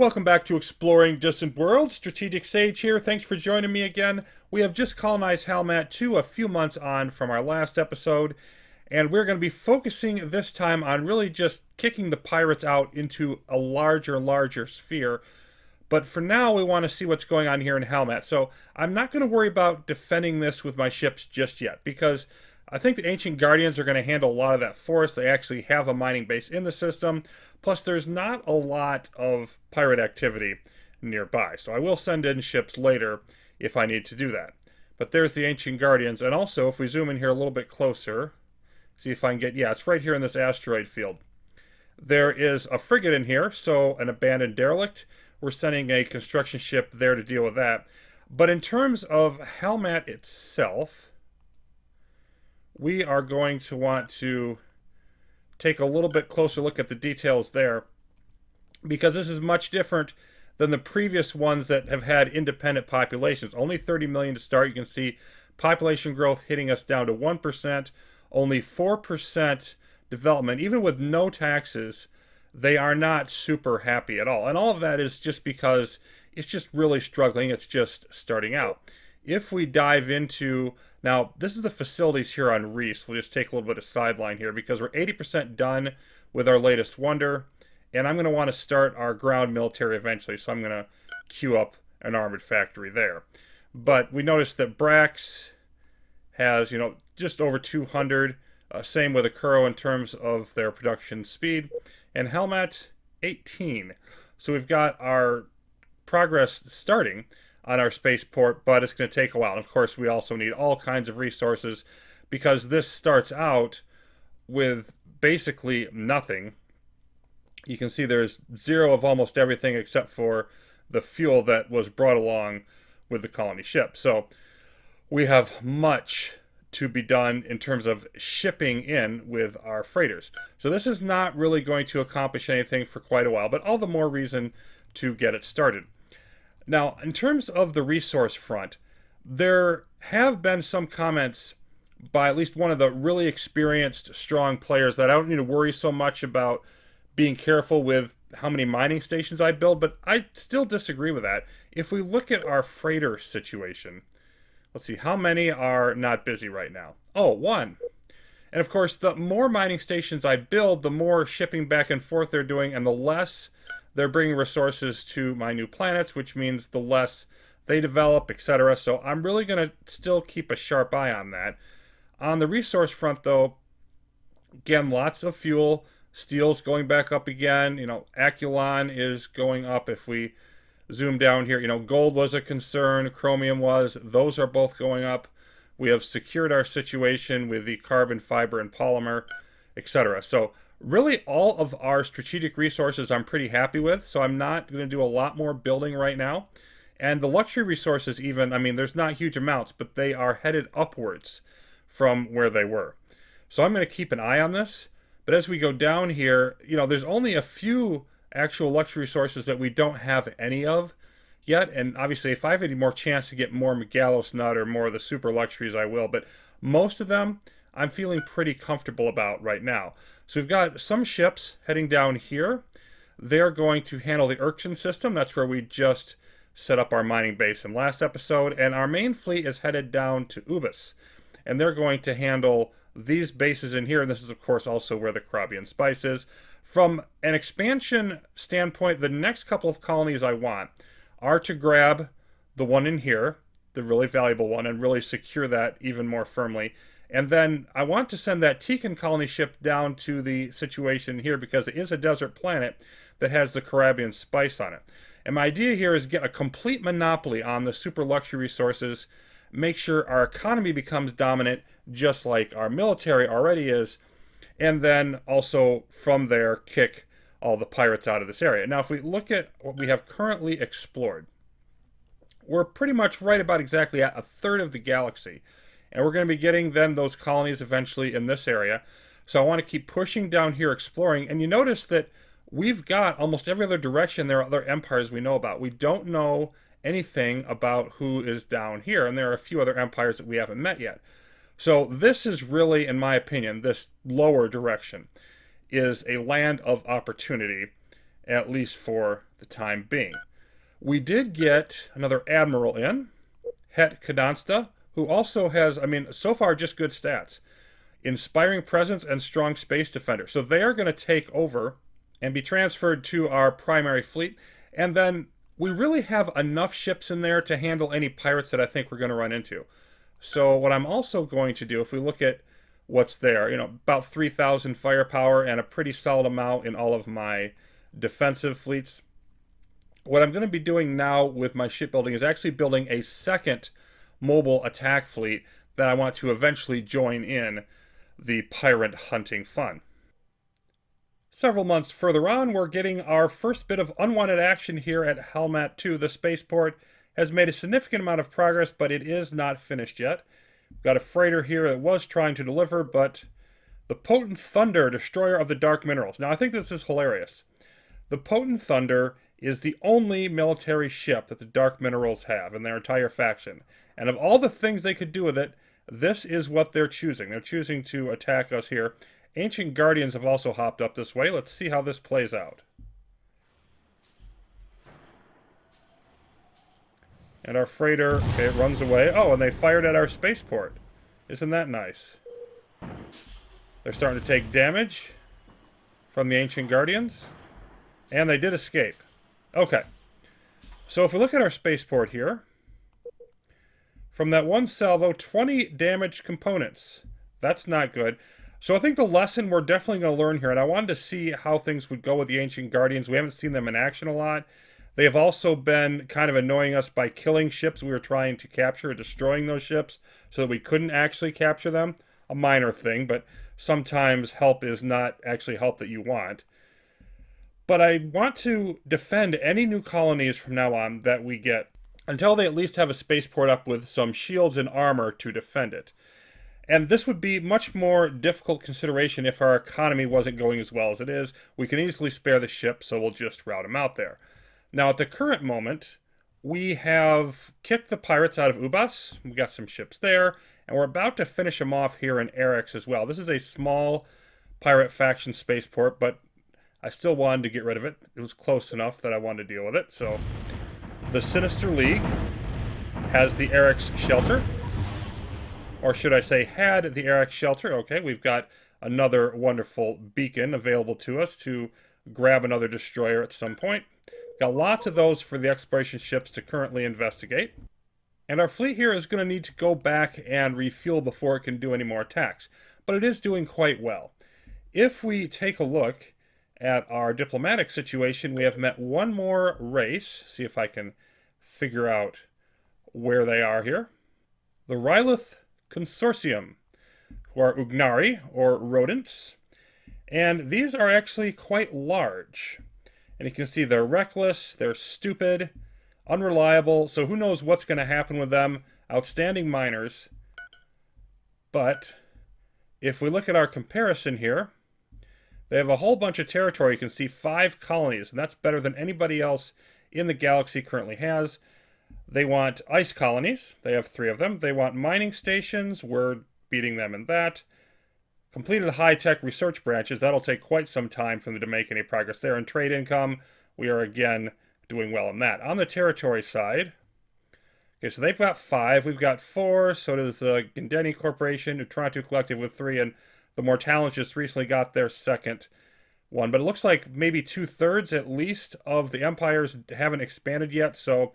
Welcome back to Exploring Distant Worlds. Strategic Sage here. Thanks for joining me again. We have just colonized Halmat 2 a few months on from our last episode, and we're going to be focusing this time on really just kicking the pirates out into a larger sphere. But for now, we want to see what's going on here in Halmat. So I'm not going to worry about defending this with my ships just yet, because I think the Ancient Guardians are going to handle a lot of that for us. They actually have a mining base in the system. Plus, there's not a lot of pirate activity nearby. So I will send in ships later if I need to do that. But there's the Ancient Guardians. And also, if we zoom in here a little bit closer, see if I can get... Yeah, it's right here in this asteroid field. There is a frigate in here, so an abandoned derelict. We're sending a construction ship there to deal with that. But in terms of Halmat itself, we are going to want to take a little bit closer look at the details there, because this is much different than the previous ones that have had independent populations. Only 30 million to start. You can see population growth hitting us down to 1%, only 4% development. Even with no taxes, they are not super happy at all. And all of that is just because it's just really struggling. It's just starting out. If we dive into... Now, this is the facilities here on Reese. We'll just take a little bit of sideline here because we're 80% done with our latest wonder. And I'm going to want to start our ground military eventually. So I'm going to queue up an armored factory there. But we noticed that Brax has, just over 200. Same with Akuro in terms of their production speed. And Halmat, 18. So we've got our progress starting on our spaceport, but it's going to take a while. And of course, we also need all kinds of resources because this starts out with basically nothing. You can see there's zero of almost everything except for the fuel that was brought along with the colony ship. So we have much to be done in terms of shipping in with our freighters. So this is not really going to accomplish anything for quite a while, but all the more reason to get it started. Now, in terms of the resource front, there have been some comments by at least one of the really experienced, strong players that I don't need to worry so much about being careful with how many mining stations I build, but I still disagree with that. If we look at our freighter situation, let's see, how many are not busy right now? Oh, one. And of course, the more mining stations I build, the more shipping back and forth they're doing, and the less they're bringing resources to my new planets, which means the less they develop, etc. So I'm really going to still keep a sharp eye on that. On the resource front, though, again, lots of fuel. Steel's going back up again. Aculon is going up. If we zoom down here, gold was a concern. Chromium was. Those are both going up. We have secured our situation with the carbon, fiber, and polymer, etc. So really, all of our strategic resources I'm pretty happy with, so I'm not going to do a lot more building right now. And the luxury resources even, there's not huge amounts, but they are headed upwards from where they were. So I'm going to keep an eye on this. But as we go down here, there's only a few actual luxury resources that we don't have any of yet. And obviously, if I have any more chance to get more Megalos Nut or more of the super luxuries, I will. But most of them, I'm feeling pretty comfortable about right now. So we've got some ships heading down here. They're going to handle the Urctun system. That's where we just set up our mining base in last episode. And our main fleet is headed down to Ubis. And they're going to handle these bases in here. And this is, of course, also where the Karabian Spice is. From an expansion standpoint, the next couple of colonies I want are to grab the one in here, the really valuable one, and really secure that even more firmly. And then I want to send that Tikan colony ship down to the situation here because it is a desert planet that has the Karabian Spice on it. And my idea here is get a complete monopoly on the super luxury resources, make sure our economy becomes dominant just like our military already is, and then also from there kick all the pirates out of this area. Now, if we look at what we have currently explored, we're pretty much right about exactly at a third of the galaxy. And we're going to be getting then those colonies eventually in this area. So I want to keep pushing down here, exploring. And you notice that we've got almost every other direction there are other empires we know about. We don't know anything about who is down here. And there are a few other empires that we haven't met yet. So this is really, in my opinion, this lower direction is a land of opportunity. at least for the time being. We did get another admiral in, Het Kadonsta, who also has, I mean, so far just good stats. Inspiring presence and strong space defender. So they are going to take over and be transferred to our primary fleet. And then we really have enough ships in there to handle any pirates that I think we're going to run into. So what I'm also going to do, if we look at what's there, you know, about 3,000 firepower and a pretty solid amount in all of my defensive fleets. What I'm going to be doing now with my shipbuilding is actually building a second mobile attack fleet that I want to eventually join in the pirate hunting fun. Several months further on, we're getting our first bit of unwanted action here at Halmat 2. The spaceport has made a significant amount of progress, but it is not finished yet. We've got a freighter here that was trying to deliver, but the Potent Thunder, destroyer of the dark minerals. Now, I think this is hilarious. The Potent Thunder is the only military ship that the dark minerals have in their entire faction. And of all the things they could do with it, this is what they're choosing. They're choosing to attack us here. Ancient Guardians have also hopped up this way. Let's see how this plays out. And our freighter, okay, it runs away. Oh, and they fired at our spaceport. Isn't that nice? They're starting to take damage from the Ancient Guardians. And they did escape. Okay. So if we look at our spaceport here, from that one salvo, 20 damaged components. That's not good. So I think the lesson we're definitely going to learn here, and I wanted to see how things would go with the Ancient Guardians. We haven't seen them in action a lot. They have also been kind of annoying us by killing ships we were trying to capture, destroying those ships so that we couldn't actually capture them. A minor thing, but sometimes help is not actually help that you want. But I want to defend any new colonies from now on that we get until they at least have a spaceport up with some shields and armor to defend it. And this would be much more difficult consideration if our economy wasn't going as well as it is. We can easily spare the ship, so we'll just route them out there. Now, at the current moment, we have kicked the pirates out of Ubas. We've got some ships there, and we're about to finish them off here in Erex as well. This is a small pirate faction spaceport, but I still wanted to get rid of it. It was close enough that I wanted to deal with it. So the Sinister League has the Erex shelter. Or should I say had the Erex shelter. Okay, we've got another wonderful beacon available to us to grab another destroyer at some point. Got lots of those for the exploration ships to currently investigate. And our fleet here is going to need to go back and refuel before it can do any more attacks. But it is doing quite well. If we take a look at our diplomatic situation, we have met one more race. See if I can figure out where they are here. The Rylith Consortium, who are Ugnari, or rodents. And these are actually quite large. And you can see they're reckless, they're stupid, unreliable, so who knows what's going to happen with them. Outstanding miners. But if we look at our comparison here, they have a whole bunch of territory. You can see 5 colonies, and that's better than anybody else in the galaxy currently has. They want ice colonies. They have 3 of them. They want mining stations. We're beating them in that. Completed high-tech research branches. That'll take quite some time for them to make any progress there. And trade income, we are again doing well in that. On the territory side, okay, so they've got 5. We've got 4. So does the Gindeni Corporation, Utrantu Collective with 3, and the Mortals just recently got their second one. But it looks like maybe 2/3 at least of the empires haven't expanded yet. So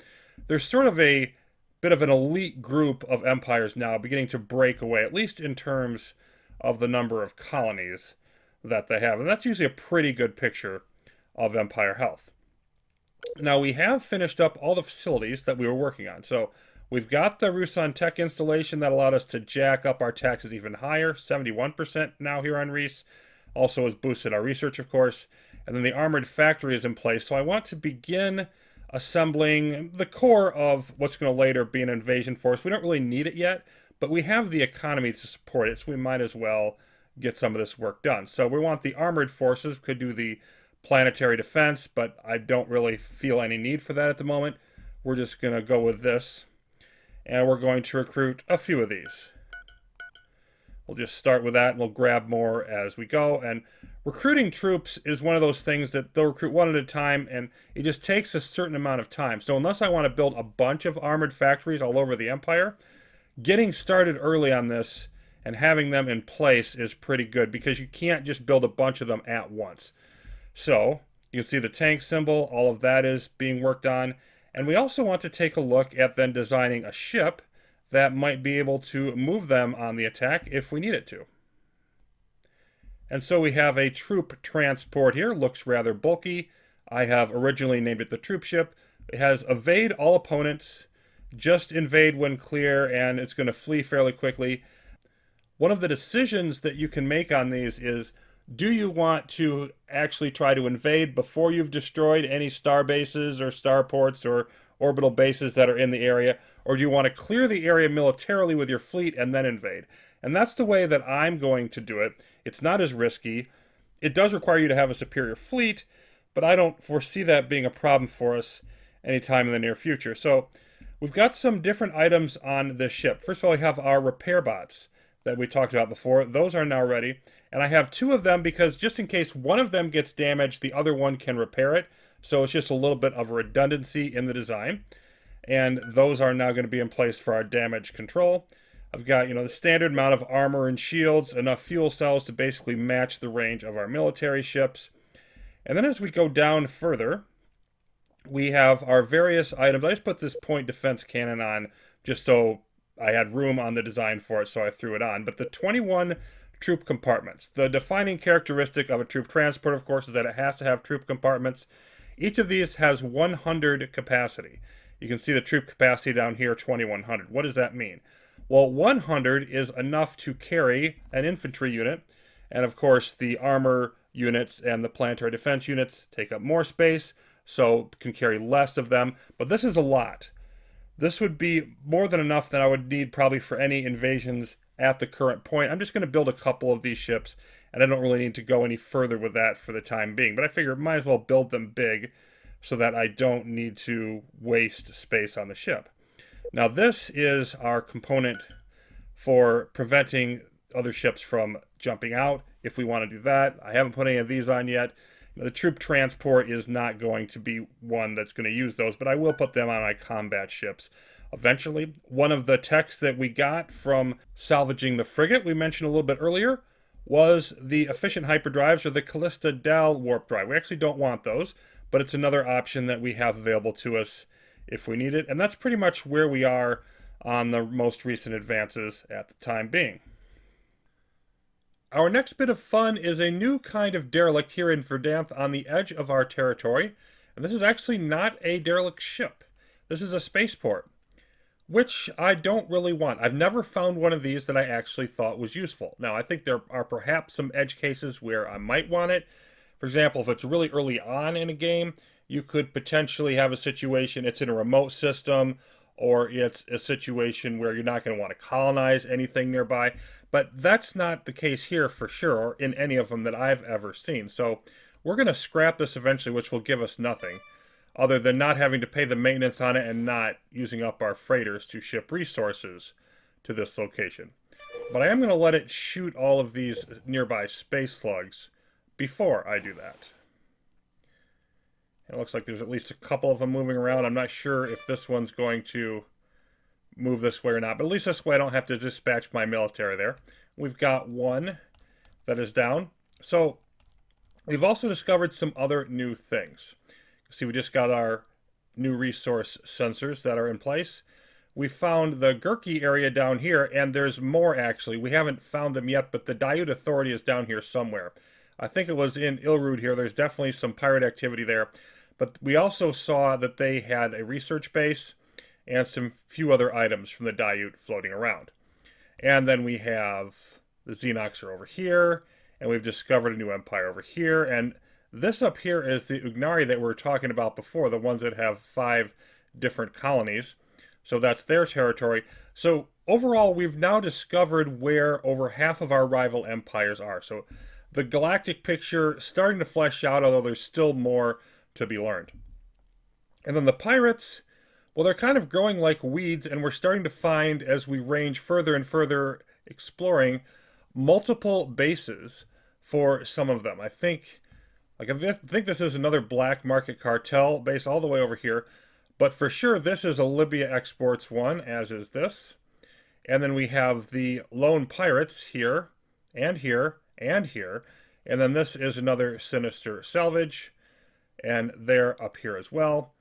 there's sort of a bit of an elite group of empires now beginning to break away, at least in terms of the number of colonies that they have. And that's usually a pretty good picture of empire health. Now, we have finished up all the facilities that we were working on. So we've got the Rusan Tech installation that allowed us to jack up our taxes even higher, 71% now here on Reese. Also has boosted our research, of course. And then the armored factory is in place. So I want to begin assembling the core of what's going to later be an invasion force. We don't really need it yet, but we have the economy to support it, so we might as well get some of this work done. So we want the armored forces, could do the planetary defense, but I don't really feel any need for that at the moment. We're just going to go with this, and we're going to recruit a few of these. We'll just start with that and we'll grab more as we go. And recruiting troops is one of those things that they'll recruit one at a time, and it just takes a certain amount of time. So unless I want to build a bunch of armored factories all over the Empire, getting started early on this and having them in place is pretty good because you can't just build a bunch of them at once. So you can see the tank symbol, all of that is being worked on. And we also want to take a look at then designing a ship that might be able to move them on the attack if we need it to. And so we have a troop transport here. Looks rather bulky. I have originally named it the troop ship. It has evade all opponents, just invade when clear, and it's going to flee fairly quickly. One of the decisions that you can make on these is, do you want to actually try to invade before you've destroyed any star bases or starports or orbital bases that are in the area, or do you want to clear the area militarily with your fleet and then invade? And that's the way that I'm going to do it. It's not as risky. It does require you to have a superior fleet, but I don't foresee that being a problem for us anytime in the near future. So we've got some different items on this ship. First of all, we have our repair bots that we talked about before. Those are now ready. And I have two of them because just in case one of them gets damaged, the other one can repair it. So it's just a little bit of redundancy in the design. And those are now going to be in place for our damage control. I've got, the standard amount of armor and shields, enough fuel cells to basically match the range of our military ships. And then as we go down further, we have our various items. I just put this point defense cannon on just so I had room on the design for it, so I threw it on. But the 21 troop compartments. The defining characteristic of a troop transport, of course, is that it has to have troop compartments. Each of these has 100 capacity. You can see the troop capacity down here, 2100. What does that mean? Well, 100 is enough to carry an infantry unit, and of course the armor units and the planetary defense units take up more space, so can carry less of them, but this is a lot. This would be more than enough that I would need probably for any invasions at the current point. I'm just going to build a couple of these ships, and I don't really need to go any further with that for the time being, but I figure I might as well build them big so that I don't need to waste space on the ship. Now this is our component for preventing other ships from jumping out if we want to do that. I haven't put any of these on yet. The troop transport is not going to be one that's going to use those, but I will put them on my combat ships eventually. One of the techs that we got from salvaging the frigate we mentioned a little bit earlier was the efficient hyperdrives, or the Callista Dal warp drive. We actually don't want those, but it's another option that we have available to us if we need it. And that's pretty much where we are on the most recent advances at the time being. Our next bit of fun is a new kind of derelict here in Verdansk on the edge of our territory. And this is actually not a derelict ship. This is a spaceport, which I don't really want. I've never found one of these that I actually thought was useful. Now, I think there are perhaps some edge cases where I might want it. For example, if it's really early on in a game, you could potentially have a situation, it's in a remote system, or it's a situation where you're not going to want to colonize anything nearby. But that's not the case here for sure, or in any of them that I've ever seen. So we're going to scrap this eventually, which will give us nothing, other than not having to pay the maintenance on it and not using up our freighters to ship resources to this location. But I am going to let it shoot all of these nearby space slugs before I do that. It looks like there's at least a couple of them moving around. I'm not sure if this one's going to move this way or not, but at least this way I don't have to dispatch my military there. We've got one that is down. So we've also discovered some other new things. See, we just got our new resource sensors that are in place. We found the Gurky area down here, and there's more actually. We haven't found them yet, but the Diode Authority is down here somewhere. I think it was in Ilrud here. There's definitely some pirate activity there. But we also saw that they had a research base and some few other items from the Diode floating around. And then we have the Xenox are over here, and we've discovered a new empire over here. And this up here is the Ugnari that we were talking about before, the ones that have 5 different colonies. So that's their territory. So overall, we've now discovered where over half of our rival empires are. So the galactic picture starting to flesh out, although there's still more to be learned. And then the pirates, well, they're kind of growing like weeds, and we're starting to find, as we range further and further exploring, multiple bases for some of them. I think this is another black market cartel base all the way over here, but for sure this is a Libya Exports one, as is this. And then we have the Lone Pirates here, and here, and here. And then this is another Sinister Salvage, and they're up here as well.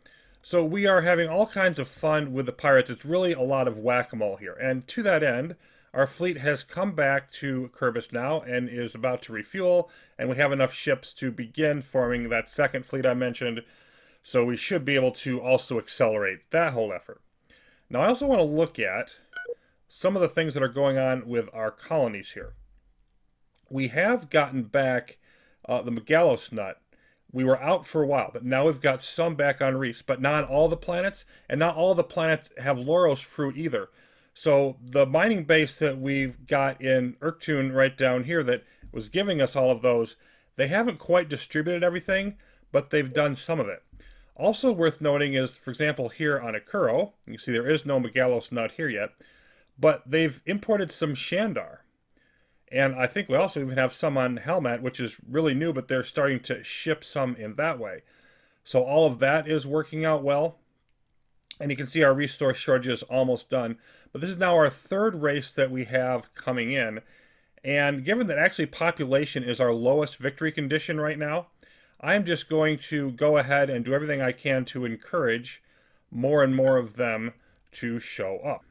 So we are having all kinds of fun with the pirates. It's really a lot of whack-a-mole here. And to that end, our fleet has come back to Kerbis now and is about to refuel, and we have enough ships to begin forming that second fleet I mentioned. So we should be able to also accelerate that whole effort. Now I also want to look at some of the things that are going on with our colonies here. We have gotten back the Megalos nut. We were out for a while, but now we've got some back on reefs, but not on all the planets, and not all the planets have Loros fruit either. So the mining base that we've got in Urctun right down here that was giving us all of those, they haven't quite distributed everything, but they've done some of it. Also worth noting is, for example, here on Akuro, you see there is no Megalos nut here yet, but they've imported some Shandar. And I think we also even have some on Halmat, which is really new, but they're starting to ship some in that way. So all of that is working out well. And you can see our resource shortage is almost done. But this is now our third race that we have coming in. And given that actually population is our lowest victory condition right now, I'm just going to go ahead and do everything I can to encourage more and more of them to show up.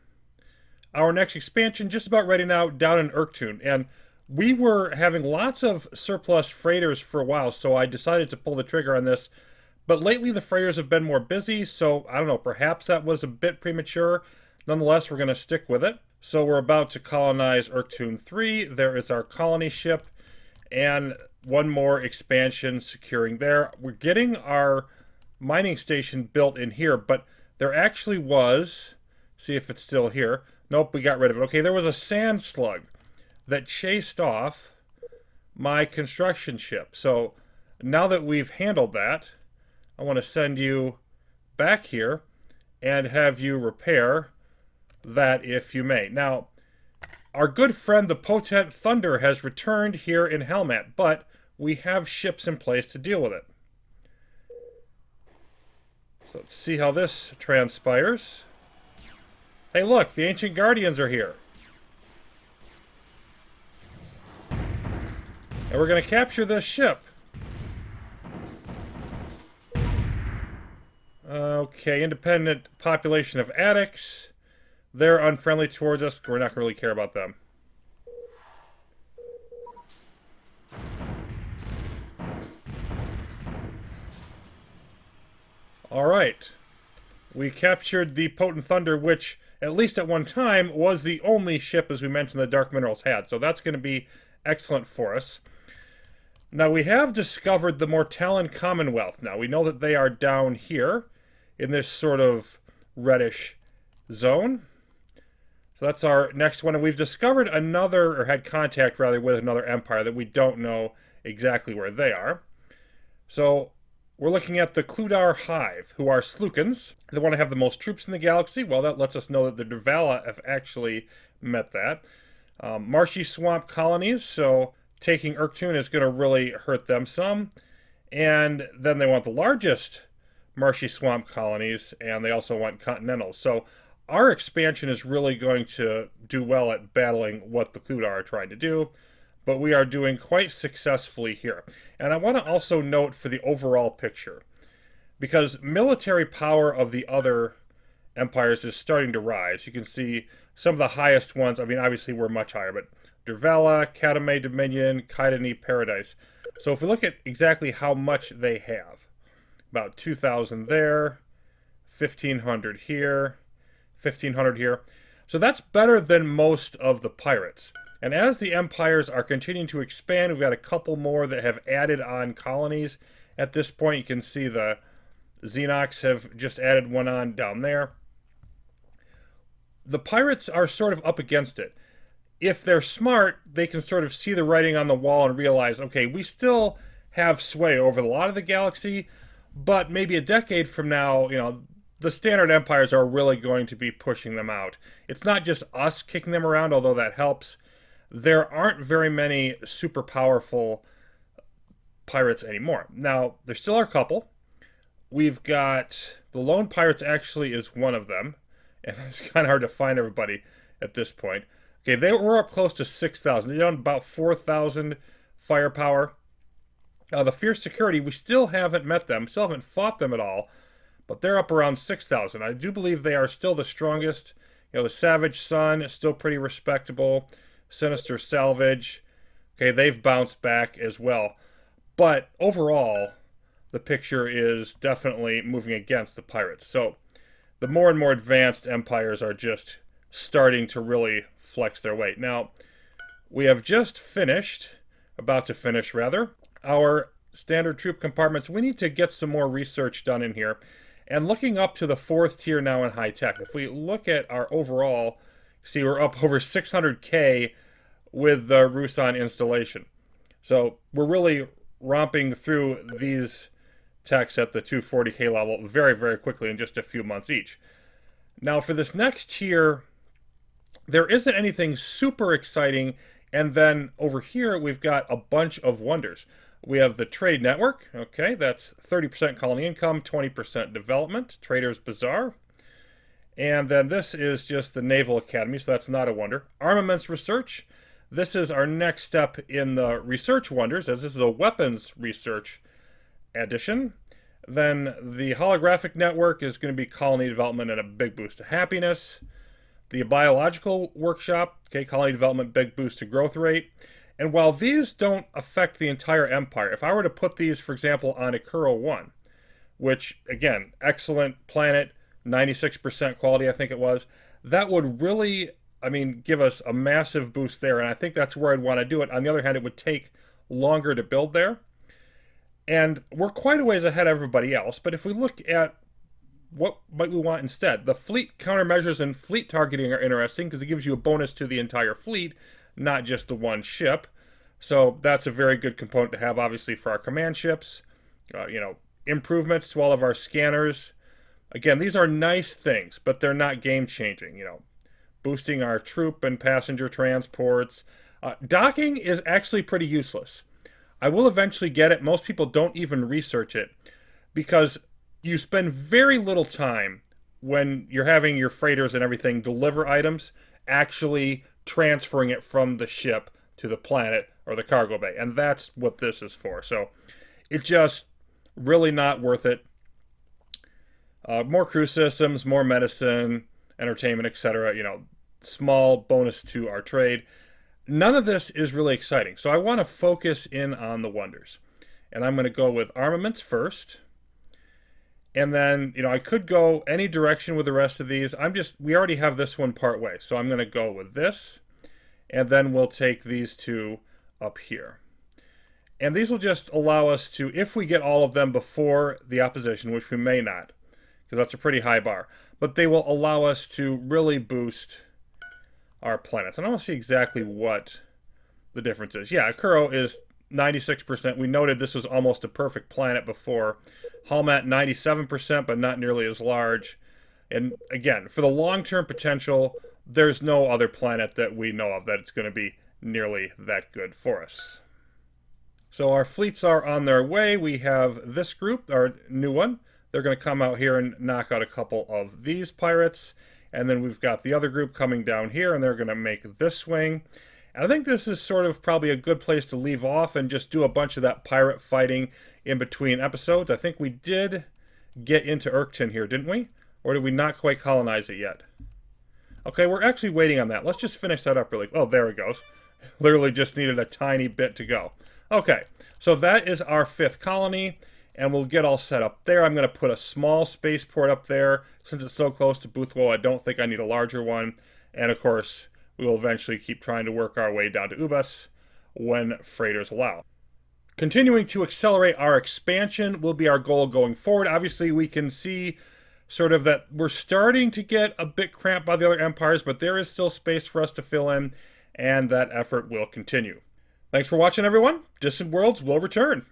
Our next expansion just about ready now down in Urctun, and we were having lots of surplus freighters for a while, so I decided to pull the trigger on this. But lately the freighters have been more busy, so I don't know, perhaps that was a bit premature. Nonetheless, we're going to stick with it. So we're about to colonize Urctun 3. There is our colony ship, and one more expansion securing there. We're getting our mining station built in here, but there actually was, see if it's still here. Nope, we got rid of it. Okay, there was a sand slug that chased off my construction ship. So now that we've handled that, I want to send you back here and have you repair that if you may. Now, our good friend the Potent Thunder has returned here in Halmat, but we have ships in place to deal with it. So let's see how this transpires. Hey look, the Ancient Guardians are here. And we're going to capture this ship. Okay, independent population of addicts. They're unfriendly towards us. We're not going to really care about them. Alright. We captured the Potent Thunder, which, at least at one time, was the only ship, as we mentioned, the Dark Minerals had. So that's going to be excellent for us. Now, we have discovered the Mortallan Commonwealth. Now, we know that they are down here in this sort of reddish zone. So that's our next one. And we've discovered another, or had contact, rather, with another empire that we don't know exactly where they are. So we're looking at the Kludar Hive, who are Slukans. They want to have the most troops in the galaxy. Well, that lets us know that the Dervala have actually met that. Marshy swamp colonies, so taking Urctun is going to really hurt them some. And then they want the largest marshy swamp colonies, and they also want continentals. So our expansion is really going to do well at battling what the Kludar are trying to do, but we are doing quite successfully here. And I want to also note for the overall picture, because military power of the other empires is starting to rise. You can see some of the highest ones. I mean, obviously we're much higher, but Dervala, Katame Dominion, Kaidani Paradise. So if we look at exactly how much they have, about 2,000 there, 1,500 here, 1,500 here. So that's better than most of the pirates. And as the empires are continuing to expand, we've got a couple more that have added on colonies. At this point, you can see the Xenox have just added one on down there. The pirates are sort of up against it. If they're smart, they can sort of see the writing on the wall and realize, okay, we still have sway over a lot of the galaxy, but maybe a decade from now, you know, the standard empires are really going to be pushing them out. It's not just us kicking them around, although that helps. there aren't very many super powerful pirates anymore. Now, there still are a couple. We've got the Lone Pirates actually is one of them, and it's kind of hard to find everybody at this point. Okay, they were up close to 6,000. They're down about 4,000 firepower. The Fierce Security, we still haven't met them, still haven't fought them at all, but they're up around 6,000. I do believe they are still the strongest. The Savage Sun is still pretty respectable. Sinister Salvage, okay, they've bounced back as well. But overall, the picture is definitely moving against the pirates. So the more and more advanced empires are just starting to really flex their weight. Now, we have just finished, about to finish rather, our standard troop compartments. We need to get some more research done in here. And looking up to the 4th tier now in high tech, if we look at our overall, see we're up over 600K with the Urctun installation. So we're really romping through these techs at the 240K level very, very quickly in just a few months each. Now for this next tier, there isn't anything super exciting. And then over here, we've got a bunch of wonders. We have the Trade Network. Okay, that's 30% colony income, 20% development. Trader's Bazaar. And then this is just the Naval Academy, so that's not a wonder. Armaments Research. This is our next step in the research wonders, as this is a weapons research addition. Then the Holographic Network is going to be colony development and a big boost to happiness. The Biological Workshop, okay, colony development, big boost to growth rate. And while these don't affect the entire empire, if I were to put these, for example, on Akuro 1, which, again, excellent planet, 96% quality, I think it was, that would really, give us a massive boost there, and I think that's where I'd want to do it. On the other hand, it would take longer to build there. And we're quite a ways ahead of everybody else, but if we look at what might we want instead, the fleet countermeasures and fleet targeting are interesting because it gives you a bonus to the entire fleet, not just the one ship. So that's a very good component to have, obviously, for our command ships. Improvements to all of our scanners. Again, these are nice things, but they're not game-changing. Boosting our troop and passenger transports. Docking is actually pretty useless. I will eventually get it. Most people don't even research it because you spend very little time when you're having your freighters and everything deliver items actually transferring it from the ship to the planet or the cargo bay. And that's what this is for. So it's just really not worth it. More crew systems, more medicine, entertainment, etc. Small bonus to our trade. None of this is really exciting. So I want to focus in on the wonders. And I'm going to go with armaments first. And then, I could go any direction with the rest of these. We already have this one part way. So I'm going to go with this. And then we'll take these two up here. And these will just allow us to, if we get all of them before the opposition, which we may not, because that's a pretty high bar, but they will allow us to really boost our planets. And I want to see exactly what the difference is. Yeah, Akuro is 96%. We noted this was almost a perfect planet before. Halmat, 97%, but not nearly as large. And again, for the long-term potential, there's no other planet that we know of that it's going to be nearly that good for us. So our fleets are on their way. We have this group, our new one. They're going to come out here and knock out a couple of these pirates. And then we've got the other group coming down here, and they're going to make this swing. And I think this is sort of probably a good place to leave off and just do a bunch of that pirate fighting in between episodes. I think we did get into Urctun here, didn't we? Or did we not quite colonize it yet? Okay, we're actually waiting on that. Let's just finish that up really. Oh, there it goes. Literally just needed a tiny bit to go. Okay, so that is our 5th colony, and we'll get all set up there. I'm going to put a small spaceport up there. Since it's so close to Boothwell, I don't think I need a larger one. And of course, we will eventually keep trying to work our way down to Ubas when freighters allow. Continuing to accelerate our expansion will be our goal going forward. Obviously, we can see sort of that we're starting to get a bit cramped by the other empires, but there is still space for us to fill in, and that effort will continue. Thanks for watching, everyone. Distant Worlds will return.